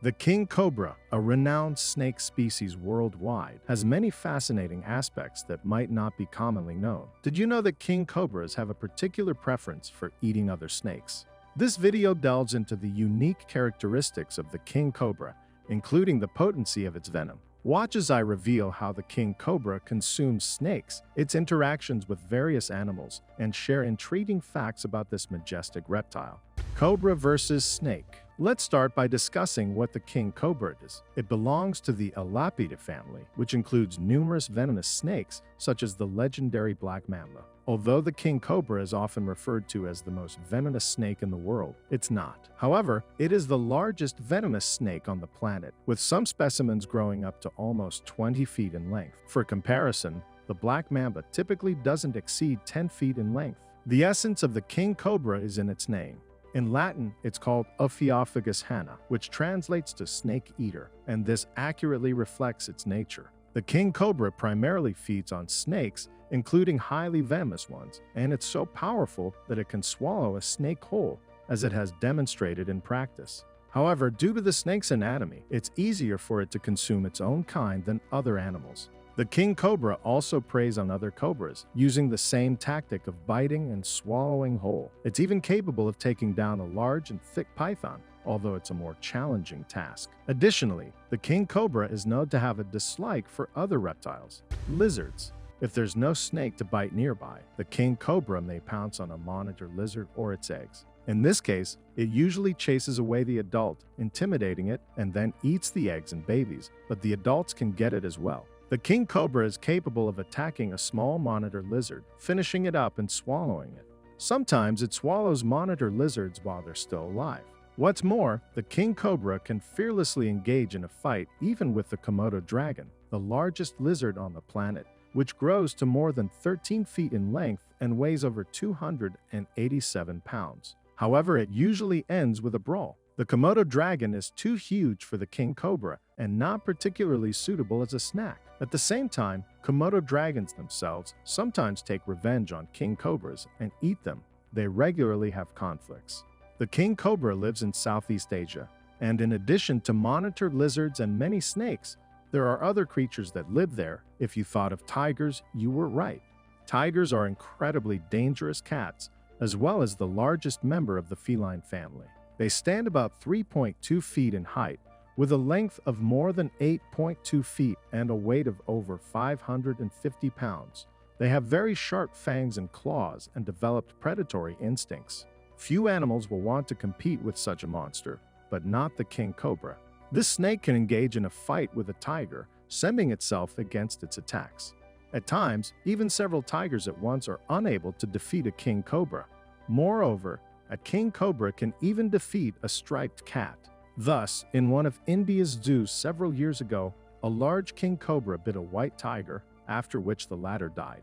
The king cobra, a renowned snake species worldwide, has many fascinating aspects that might not be commonly known. Did you know that king cobras have a particular preference for eating other snakes? This video delves into the unique characteristics of the king cobra, including the potency of its venom. Watch as I reveal how the king cobra consumes snakes, its interactions with various animals, and share intriguing facts about this majestic reptile. Cobra versus snake. Let's start by discussing what the king cobra is. It belongs to the Elapidae family, which includes numerous venomous snakes, such as the legendary black mamba. Although the king cobra is often referred to as the most venomous snake in the world, it's not. However, it is the largest venomous snake on the planet, with some specimens growing up to almost 20 feet in length. For comparison, the black mamba typically doesn't exceed 10 feet in length. The essence of the king cobra is in its name. In Latin, it's called Ophiophagus hana, which translates to snake eater, and this accurately reflects its nature. The king cobra primarily feeds on snakes, including highly venomous ones, and it's so powerful that it can swallow a snake whole, as it has demonstrated in practice. However, due to the snake's anatomy, it's easier for it to consume its own kind than other animals. The king cobra also preys on other cobras, using the same tactic of biting and swallowing whole. It's even capable of taking down a large and thick python, although it's a more challenging task. Additionally, the king cobra is known to have a dislike for other reptiles. Lizards. If there's no snake to bite nearby, the king cobra may pounce on a monitor lizard or its eggs. In this case, it usually chases away the adult, intimidating it, and then eats the eggs and babies, but the adults can get it as well. The king cobra is capable of attacking a small monitor lizard, finishing it up and swallowing it. Sometimes it swallows monitor lizards while they're still alive. What's more, the king cobra can fearlessly engage in a fight even with the Komodo dragon, the largest lizard on the planet, which grows to more than 13 feet in length and weighs over 287 pounds. However, it usually ends with a brawl. The Komodo dragon is too huge for the king cobra and not particularly suitable as a snack. At the same time, Komodo dragons themselves sometimes take revenge on king cobras and eat them. They regularly have conflicts. The king cobra lives in Southeast Asia, and in addition to monitor lizards and many snakes, there are other creatures that live there. If you thought of tigers, you were right. Tigers are incredibly dangerous cats, as well as the largest member of the feline family. They stand about 3.2 feet in height, with a length of more than 8.2 feet and a weight of over 550 pounds. They have very sharp fangs and claws and developed predatory instincts. Few animals will want to compete with such a monster, but not the king cobra. This snake can engage in a fight with a tiger, sending itself against its attacks. At times, even several tigers at once are unable to defeat a king cobra. Moreover, a king cobra can even defeat a striped cat. Thus, in one of India's zoos several years ago, a large king cobra bit a white tiger, after which the latter died.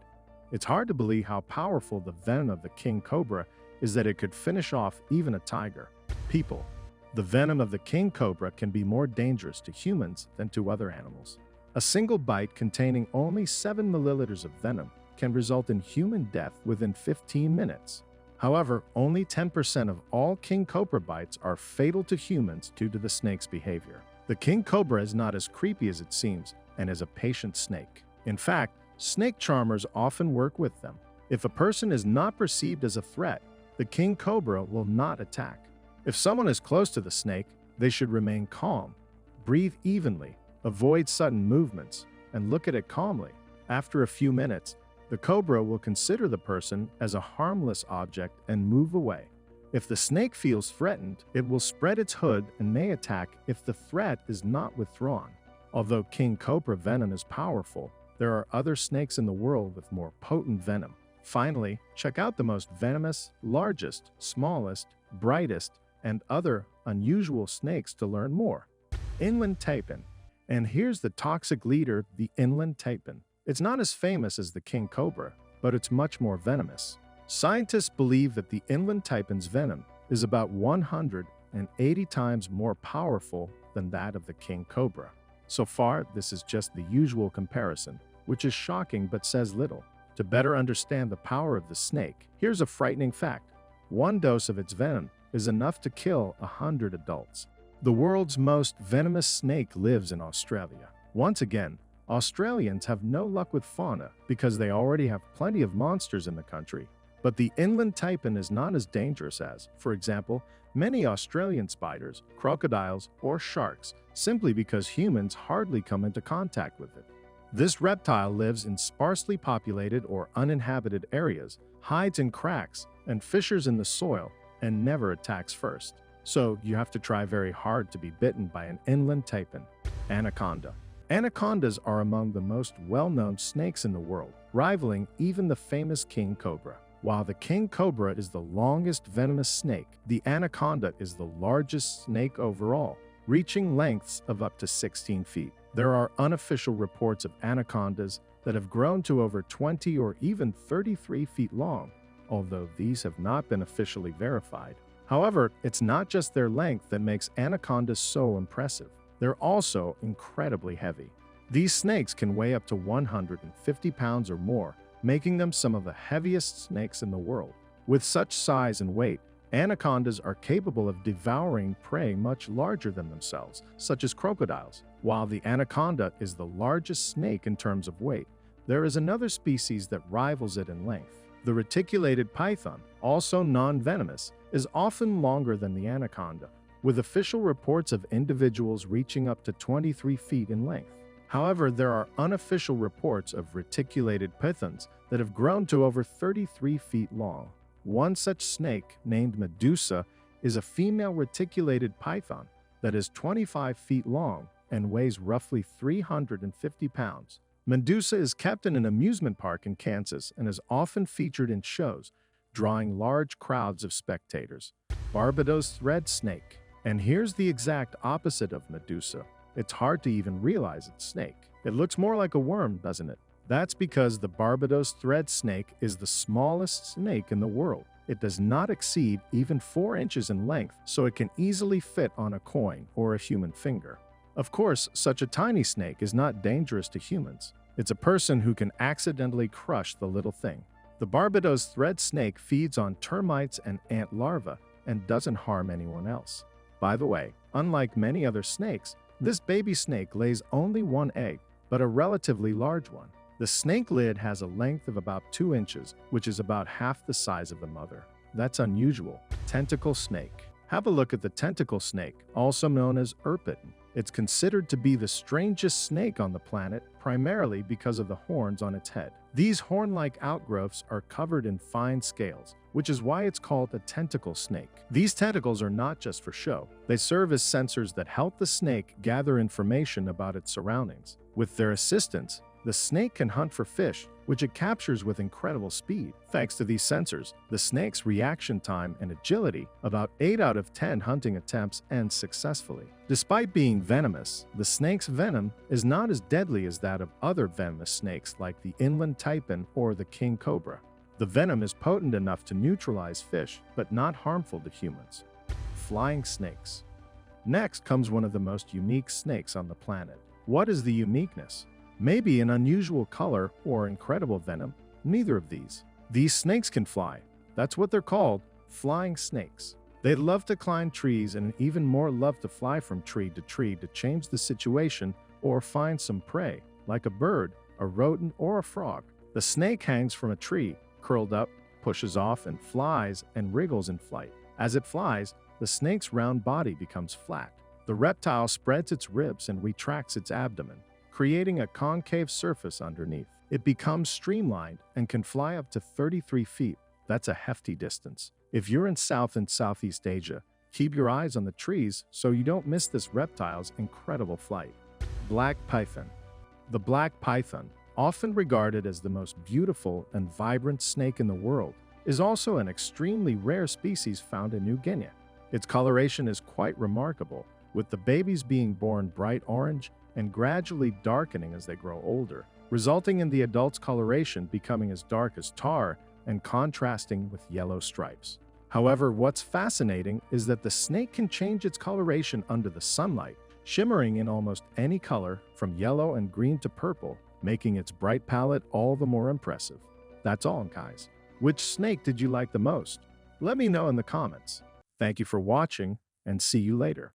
It's hard to believe how powerful the venom of the king cobra is that it could finish off even a tiger. People. The venom of the king cobra can be more dangerous to humans than to other animals. A single bite containing only 7 milliliters of venom can result in human death within 15 minutes. However, only 10% of all king cobra bites are fatal to humans due to the snake's behavior. The king cobra is not as creepy as it seems and is a patient snake. In fact, snake charmers often work with them. If a person is not perceived as a threat, the king cobra will not attack. If someone is close to the snake, they should remain calm, breathe evenly, avoid sudden movements, and look at it calmly. After a few minutes, the cobra will consider the person as a harmless object and move away. If the snake feels threatened, it will spread its hood and may attack if the threat is not withdrawn. Although king cobra venom is powerful, there are other snakes in the world with more potent venom. Finally, check out the most venomous, largest, smallest, brightest, and other unusual snakes to learn more. Inland Taipan. And here's the toxic leader, the inland taipan. It's not as famous as the king cobra, but it's much more venomous. Scientists believe that the inland taipan's venom is about 180 times more powerful than that of the king cobra. So far, this is just the usual comparison, which is shocking but says little. To better understand the power of the snake, here's a frightening fact. One dose of its venom is enough to kill 100 adults. The world's most venomous snake lives in Australia. Once again, Australians have no luck with fauna because they already have plenty of monsters in the country. But the inland taipan is not as dangerous as, for example, many Australian spiders, crocodiles, or sharks, simply because humans hardly come into contact with it. This reptile lives in sparsely populated or uninhabited areas, hides in cracks, and fissures in the soil, and never attacks first. So you have to try very hard to be bitten by an inland taipan. Anaconda. Anacondas are among the most well-known snakes in the world, rivaling even the famous king cobra. While the king cobra is the longest venomous snake, the anaconda is the largest snake overall, reaching lengths of up to 16 feet. There are unofficial reports of anacondas that have grown to over 20 or even 33 feet long, although these have not been officially verified. However, it's not just their length that makes anacondas so impressive. They're also incredibly heavy. These snakes can weigh up to 150 pounds or more, making them some of the heaviest snakes in the world. With such size and weight, anacondas are capable of devouring prey much larger than themselves, such as crocodiles. While the anaconda is the largest snake in terms of weight, there is another species that rivals it in length. The reticulated python, also non-venomous, is often longer than the anaconda, with official reports of individuals reaching up to 23 feet in length. However, there are unofficial reports of reticulated pythons that have grown to over 33 feet long. One such snake, named Medusa, is a female reticulated python that is 25 feet long and weighs roughly 350 pounds. Medusa is kept in an amusement park in Kansas and is often featured in shows, drawing large crowds of spectators. Barbados thread snake. And here's the exact opposite of Medusa. It's hard to even realize it's snake. It looks more like a worm, doesn't it? That's because the Barbados thread snake is the smallest snake in the world. It does not exceed even 4 inches in length, so it can easily fit on a coin or a human finger. Of course, such a tiny snake is not dangerous to humans. It's a person who can accidentally crush the little thing. The Barbados thread snake feeds on termites and ant larvae and doesn't harm anyone else. By the way, unlike many other snakes, this baby snake lays only one egg, but a relatively large one. The snake lid has a length of about 2 inches, which is about half the size of the mother. That's unusual. Tentacle snake. Have a look at the tentacle snake, also known as urpin. It's considered to be the strangest snake on the planet, primarily because of the horns on its head. These horn-like outgrowths are covered in fine scales, which is why it's called a tentacle snake. These tentacles are not just for show. They serve as sensors that help the snake gather information about its surroundings. With their assistance, the snake can hunt for fish, which it captures with incredible speed. Thanks to these sensors, the snake's reaction time and agility, about 8 out of 10 hunting attempts end successfully. Despite being venomous, the snake's venom is not as deadly as that of other venomous snakes like the inland taipan or the king cobra. The venom is potent enough to neutralize fish, but not harmful to humans. Flying snakes. Next comes one of the most unique snakes on the planet. What is the uniqueness? Maybe an unusual color or incredible venom? Neither of these. These snakes can fly. That's what they're called, flying snakes. They love to climb trees and even more love to fly from tree to change the situation or find some prey, like a bird, a rodent, or a frog. The snake hangs from a tree, curled up, pushes off, and flies and wriggles in flight. As it flies, the snake's round body becomes flat. The reptile spreads its ribs and retracts its abdomen, creating a concave surface underneath. It becomes streamlined and can fly up to 33 feet. That's a hefty distance. If you're in South and Southeast Asia, keep your eyes on the trees so you don't miss this reptile's incredible flight. Black python. The black python, often regarded as the most beautiful and vibrant snake in the world, is also an extremely rare species found in New Guinea. Its coloration is quite remarkable, with the babies being born bright orange and gradually darkening as they grow older, resulting in the adult's coloration becoming as dark as tar and contrasting with yellow stripes. However, what's fascinating is that the snake can change its coloration under the sunlight, shimmering in almost any color from yellow and green to purple, making its bright palette all the more impressive. That's all, guys. Which snake did you like the most? Let me know in the comments. Thank you for watching, and see you later.